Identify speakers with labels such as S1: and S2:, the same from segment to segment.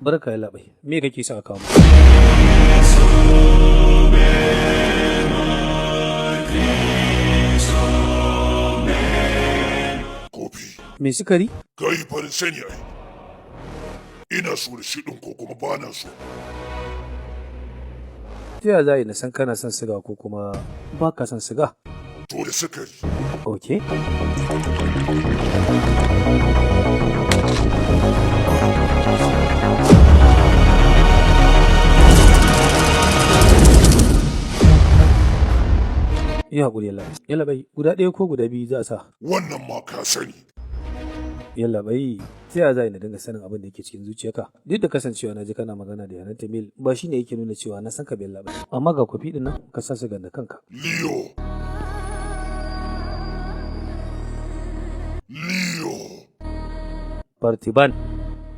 S1: Barka yalla bai. Me kake son a kawo?
S2: Kofi.
S1: Me sukari?
S2: Kai farin sani ai. Ina so da shi ɗin ko kuma ba na so.
S1: Ta yaya za a yi na san kana son siga ko kuma ba ka son siga?
S2: To da sukari.
S1: Ok. Yi haƙuri yalla. Yalla bai, guda ɗaya ko guda biyu za a sa?
S2: Wannan ma ka sani.
S1: Yalla bai, ta yaya za a yi na dinga sanin abin da yake cikin zuciyarka? Duk da kasancewa na ji kana magana da yaran Tamil ba shi ne yake nuna cewa na san ka bai yalla bai. Amma ga kwafi ɗin nan ka sa sigan da kanka.
S2: Leo.
S1: Partiban.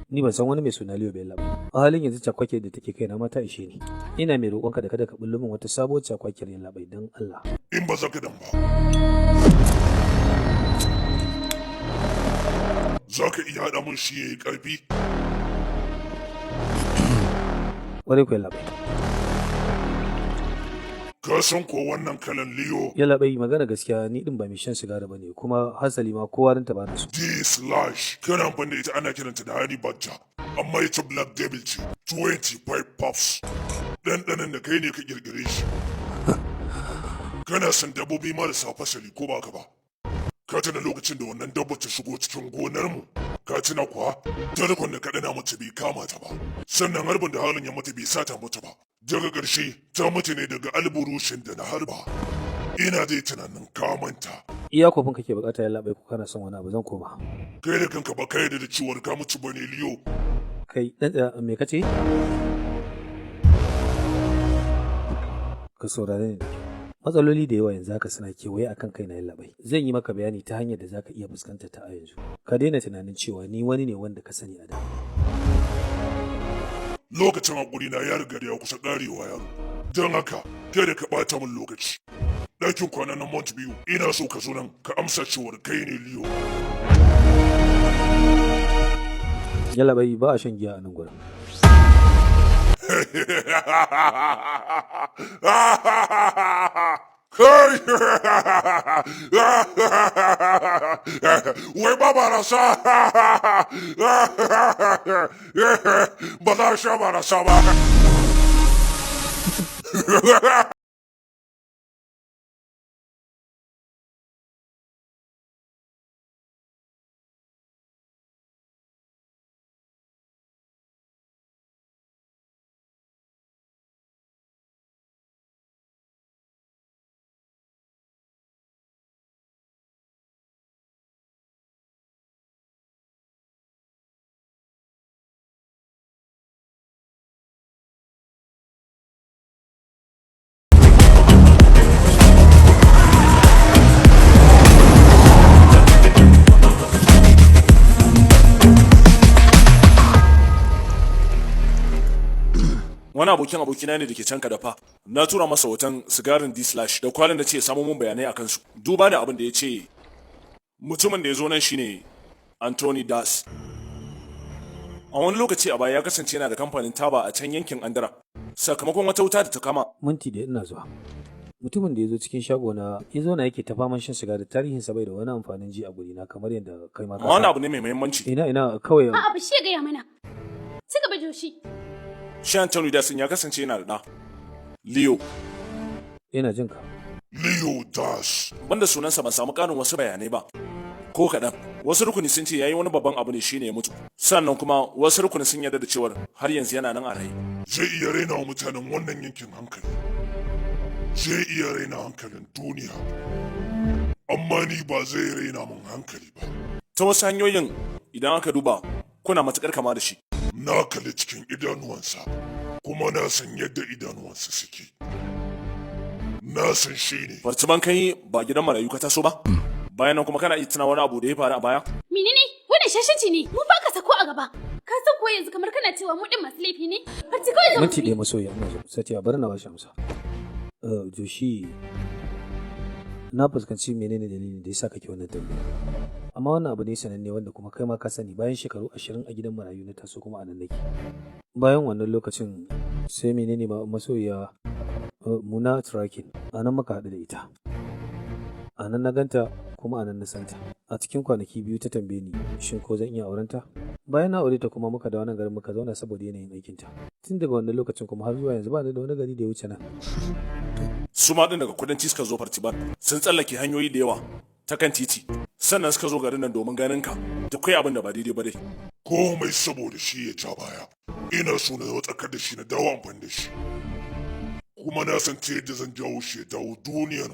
S1: Ni ban san wani mai suna Leo Bella ba. A halin yanzu cakwake da take kaina mata ishe ni. Ina mai roƙonka da kada ka bullo min wata sabuwar cakwakiyar yalla bai don Allah.
S2: In ba za ka dan ba. Za ka iya haɗa mun shi ya yi ƙarfi?
S1: Ƙwarai ku yalla bai.
S2: Ka san ko wannan kalan Leo?
S1: Yalla bai magana gaskiya ni din ba mai shan sigara bane kuma hasali ma kowa rinta ba na so.
S2: D/, kana amfani da ita ana kiranta da honey badger, amma ita black devil ce, 25 puffs. Ɗanɗanon da kai ne ka ƙirƙire shi. Kana son dabbobi marasa fasali ko ba ka ba? Ka tuna lokacin da wannan dabbar ta shigo cikin gonarmu? Ka tuna kuwa? Tarkon da kaɗana mace bai kama ta ba, sannan harbin da halin ya mata bai sata mata ba. Daga ƙarshe ta mutu ne daga alburushin da na harba. Ina dai tunanin ka manta.
S1: Iya kofin kake bukata yalla bai ko kana son wani abu zan koma.
S2: Kai da kanka ba kai da ciwon ka mutu bane Leo.
S1: Kai dan me kace? Ka saurare ni. Matsaloli da yawa yanzu haka suna kewaye akan kai na yalla bai. Zan yi maka bayani ta hanyar da zaka iya fuskantar ta a yanzu. Ka daina tunanin cewa ni wani ne wanda ka sani a da.
S2: Lokacin hakuri na ya riga da ya kusa ƙarewa yaro. Don haka, kada ka ɓata min lokaci. Ɗakin kwana na Mont biyu, ina so ka zo nan ka amsa cewar kai ne Leo.
S1: Yalla bai ba a shan giya a nan gurin.
S2: Wai ba barasa. Ba za a sha barasa ba.
S3: Wani abokin abokina ne da ke can Kadafa. Na tura masa hoton sigarin D/ da kwalin da ce samu mun bayanai a kansu. Duba da abin da ya ce mutumin da ya zo nan shine Anthony Das. A wani lokaci a baya ya kasance yana da kamfanin taba a can yankin Andara. Sakamakon wata wuta da ta kama.
S1: Minti da ina zuwa. Mutumin da ya zo cikin shago na ya zo na yake ta faman shan sigari tarihinsa bai da wani amfanin ji a guri na kamar yadda kai ma ka.
S3: Wani abu ne mai muhimmanci.
S1: Ina kawai.
S4: A'a ba shi gaya mana. Ci gaba Joshi.
S3: Shi Anthony Das ya kasance yana da ɗa. Leo.
S1: Ina jin ka.
S2: Leo Das.
S3: Banda sunansa ban samu ƙarin wasu bayanai ba. Ko kaɗan. Wasu rukuni sun ce yayi wani babban abu ne shine ya mutu. Sannan kuma wasu rukuni sun yarda da cewar har yanzu yana nan a raye.
S2: Zai iya raina wa mutanen wannan yankin hankali. Zai iya raina hankalin duniya. Amma ni ba zai raina min hankali ba.
S3: Ta wasu hanyoyin idan aka duba kuna matuƙar kama da shi.
S2: Na kalli cikin idanuwansa, kuma na san yadda idanuwansa suke. Na san shi ne.
S3: Farciban kai ba gidan marayu ka taso ba? Bayan nan kuma kana iya tuna wani abu da ya faru a baya?
S4: Menene? Wannan shashanci ne. Mun ba ka sako a gaba. Ka san ko yanzu kamar kana cewa mu din masu laifi ne? Farci kawai
S1: Minti ɗaya masoyi amma zo. Sai bari na bashi amsa. Joshi na fuskanci menene dalilin da yasa kake wannan tambaya. Amma wannan abu ne sananne wanda kuma kai ma ka sani bayan shekaru 20 a gidan marayu na taso kuma a nan nake. Bayan wannan lokacin sai menene ma masoyiya Muna Tracking a nan muka haɗu da ita. A nan na ganta kuma a nan na santa. A cikin kwanaki 2 ta tambaye ni shin ko zan iya aurenta? Bayan na aure ta kuma muka da wannan garin muka zauna saboda yanayin aikinta. Tun daga wannan lokacin kuma har zuwa yanzu ba ni da wani gari da ya wuce nan.
S3: Su ma ɗin daga kudanci suka zo Fartiban sun tsallake hanyoyi da yawa ta kan titi sannan suka zo garin nan domin ganin ka da kai abin da ba daidai ba dai.
S2: Komai saboda shi ya ja baya. Ina so na tsakar da shi na dawo amfani da shi. Kuma na san ta yadda zan jawo shi ya dawo duniyar.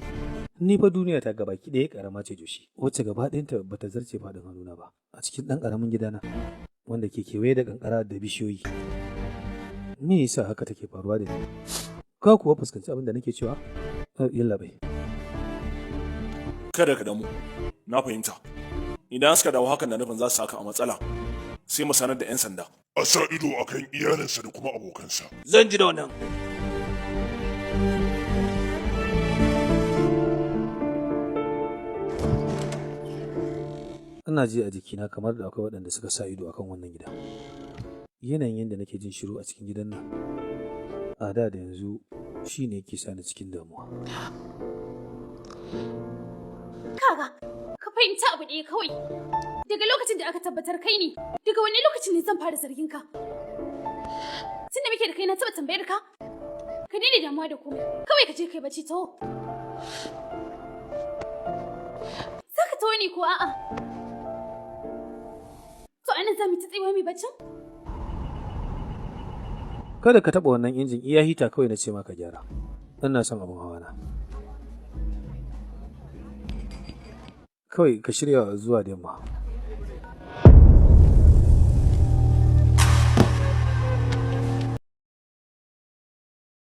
S1: Ni fa duniya ta gabaki ɗaya karama ce Joshi, wacce gaba ɗayanta bata zarce faɗin hannuna ba. A cikin ɗan ƙaramin gidana wanda ke kewaye da ƙanƙara da bishiyoyi. Me yasa haka take faruwa da ni? Ka kuwa fuskanci abin da nake cewa? Yalla bai.
S3: Kada ka damu, na fahimta. Idan suka dawo hakan da nufin za su saka a matsala, sai mu sanar da 'yan sanda.
S2: A sa ido akan iyalinsa da kuma abokansa.
S1: Zan ji da wannan. Ina ji a jikina kamar da akwai waɗanda suka sa ido akan wannan gida. Yanayin yadda nake jin shiru a cikin gidan nan, a da yanzu shi ne yake sa ni cikin damuwa.
S4: Kaga, ka fahimci abu ɗaya kawai. Daga lokacin da aka tabbatar kai ne, daga wani lokacin ne zan fara zargin ka. Tun da muke da kai na taɓa tambayar ka, ka daina damuwa da komai. Kawai ka je kai bacci taho. Za ka taho ne ko a'a? To anan za mu ta tsayawa mai baccin?
S1: Kada ka taɓa wannan injin iya hita kawai na ce maka gyara. Ina son abin hawa na. Kawai ka shirya zuwa da yamma.